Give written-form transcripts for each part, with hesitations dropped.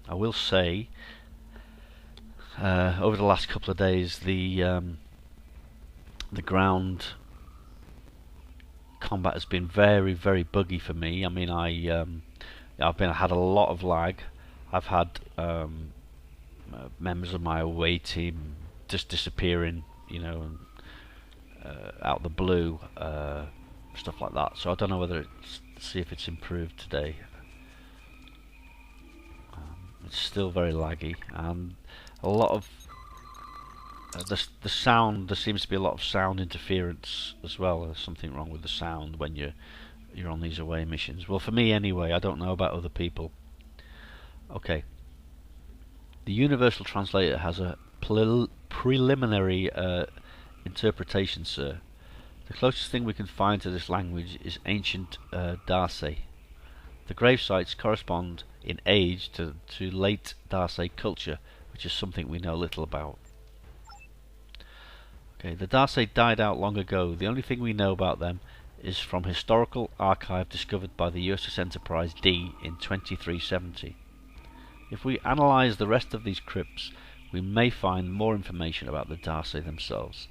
I will say, over the last couple of days, the ground combat has been very, very buggy for me. I mean, I had a lot of lag. I've had members of my away team just disappearing, out the blue, stuff like that. So I don't know whether see if it's improved today. It's still very laggy, and a lot of the sound. There seems to be a lot of sound interference as well. There's something wrong with the sound when you're on these away missions. Well, for me anyway. I don't know about other people. Okay. The Universal Translator has a preliminary interpretation, sir. The closest thing we can find to this language is ancient Darcy. The grave sites correspond in age to late Darcy culture, which is something we know little about. Okay, the Darcy died out long ago. The only thing we know about them is from historical archive discovered by the USS Enterprise D in 2370. If we analyse the rest of these crypts, we may find more information about the Darcy themselves.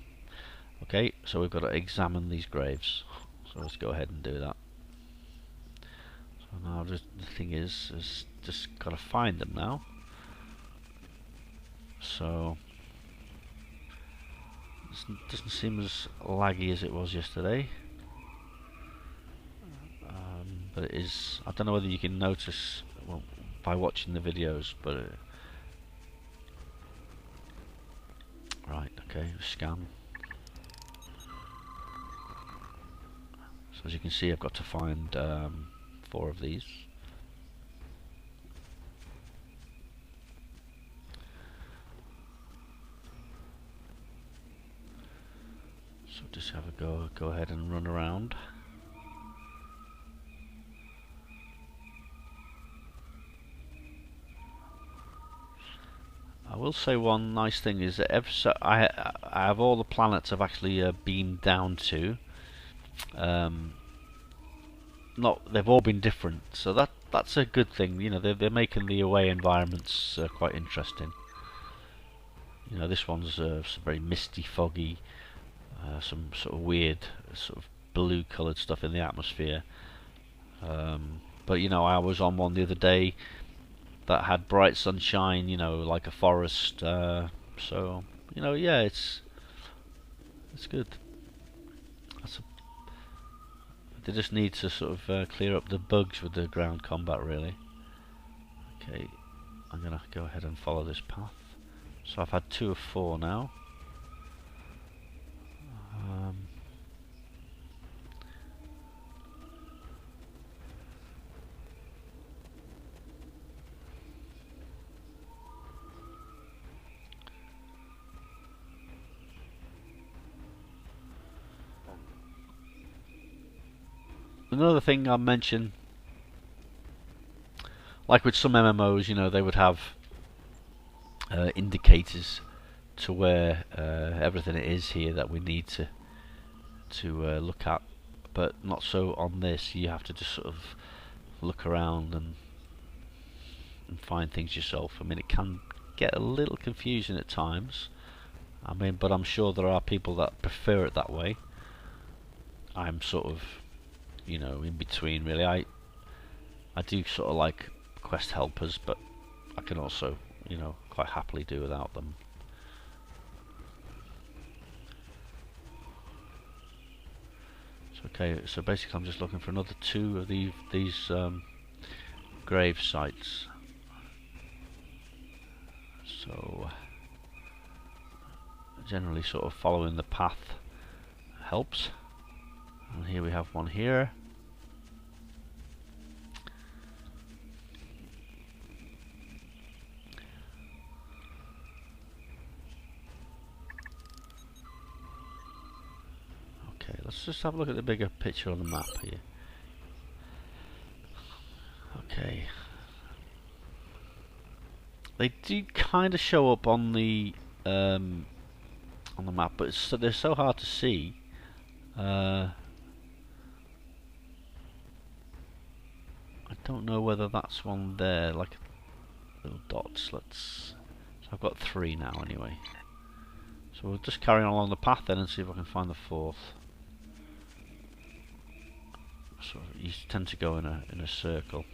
Okay, so we've got to examine these graves. So let's go ahead and do that. So now the thing is just got to find them now. So it doesn't seem as laggy as it was yesterday. But it is. I don't know whether you can notice by watching the videos, but right, okay, scan. So as you can see, I've got to find 4 of these. So just have a go ahead and run around. I will say one nice thing is that I have all the planets I've actually beamed down to. They've all been different, so that's a good thing. They're making the away environments quite interesting. This one's very misty, foggy, some sort of weird, sort of blue-coloured stuff in the atmosphere. But I was on one the other day that had bright sunshine, like a forest. So yeah, it's good. They just need to sort of clear up the bugs with the ground combat, really. Okay, I'm gonna go ahead and follow this path. So I've had 2 of 4 now. Another thing I'll mention, like with some MMOs, they would have indicators to where everything it is here that we need to look at, but not so on this. You have to just sort of look around and find things yourself. I mean, it can get a little confusing at times. But I'm sure there are people that prefer it that way. I'm sort of in between, really. I do sort of like quest helpers, but I can also quite happily do without them. Okay, so basically I'm just looking for another 2 of these grave sites. So generally sort of following the path helps. And here we have one here. Okay, let's just have a look at the bigger picture on the map here. Okay. They do kind of show up on the map, but they're so hard to see. I don't know whether that's one there. Like, little dots. So I've got 3 now anyway. So we'll just carry on along the path then and see if I can find the 4th. So you tend to go in a circle.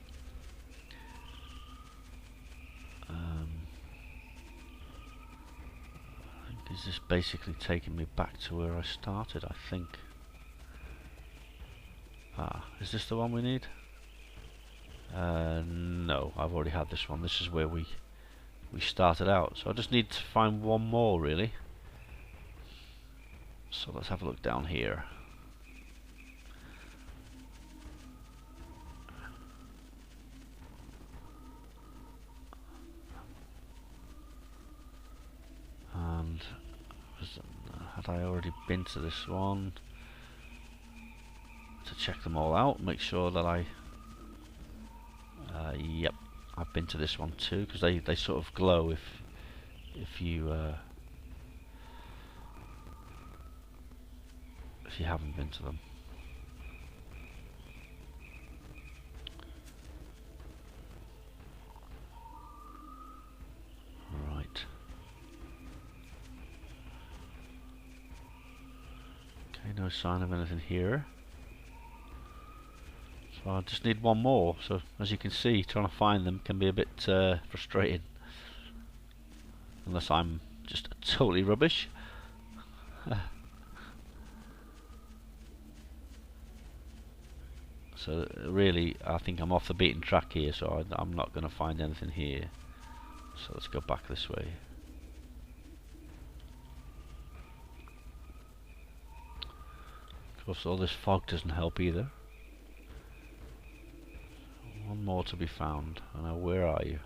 I think is this basically taking me back to where I started, I think. Is this the one we need? No, I've already had this one. This is where we started out. So I just need to find one more really. So let's have a look down here. And had I already been to this one? To check them all out, make sure that yep, I've been to this one too, because they sort of glow if you haven't been to them. Right. Okay, no sign of anything here. So I just need one more. So as you can see, trying to find them can be a bit frustrating. Unless I'm just totally rubbish. So really, I think I'm off the beaten track here, so I'm not going to find anything here. So let's go back this way. Of course, all this fog doesn't help either. One more to be found. I know, where are you?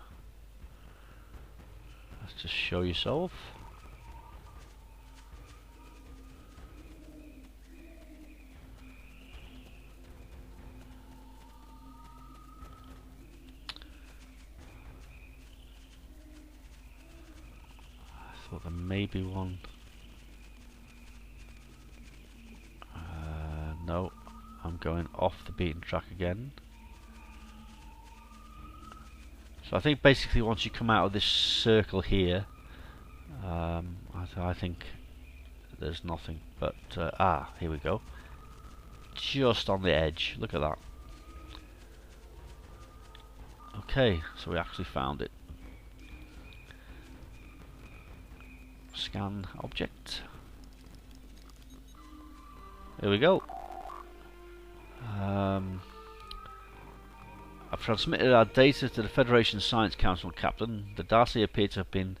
Let's just show yourself. I thought there may be one. No, I'm going off the beaten track again. So I think basically once you come out of this circle here, I think there's nothing. But here we go. Just on the edge. Look at that. Okay, so we actually found it. Scan object. Here we go. I've transmitted our data to the Federation Science Council captain. The Darcy appeared to have been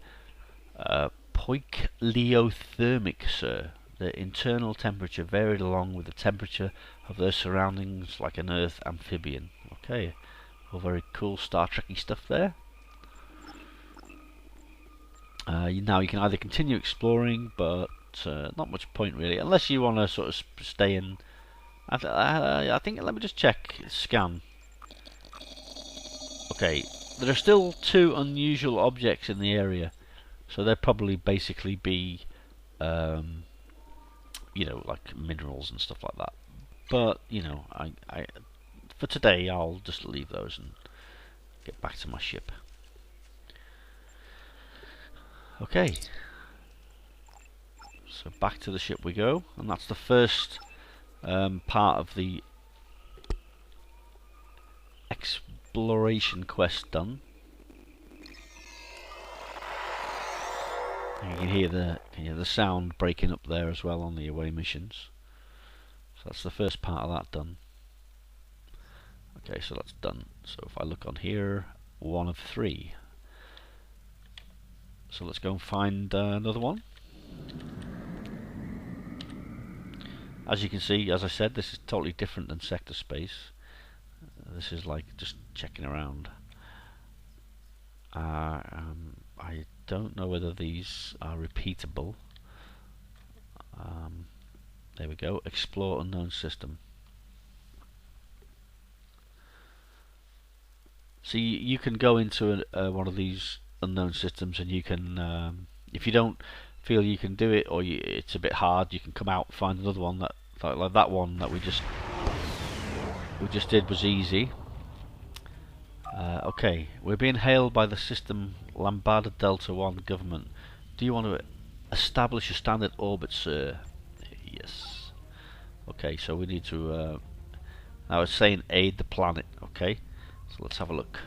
poikiliothermic, sir. The internal temperature varied along with the temperature of their surroundings like an Earth amphibian. Okay, all very cool Star Trek-y stuff there. Now you can either continue exploring, but not much point really, unless you want to sort of stay in. I think, let me just check, scan. Okay, there are still 2 unusual objects in the area, so they'll probably basically be, you know, like minerals and stuff like that. But you know, I for today I'll just leave those and get back to my ship. Okay, so back to the ship we go, and that's the first part of the exploration quest done. And you can hear the sound breaking up there as well on the away missions. So that's the first part of that done. Okay, so that's done. So if I look on here, 1 of 3. So let's go and find another one. As you can see, as I said, this is totally different than Sector Space. This is like just checking around. I don't know whether these are repeatable. There we go. Explore unknown system. So you can go into one of these unknown systems, and you can, if you don't feel you can do it, or it's a bit hard, you can come out and find another one that, like that one that we just did was easy. Okay, we're being hailed by the system Lambada Delta 1 government. Do you want to establish a standard orbit, sir? Yes. Okay, so we need to... now it's saying aid the planet, okay? So let's have a look.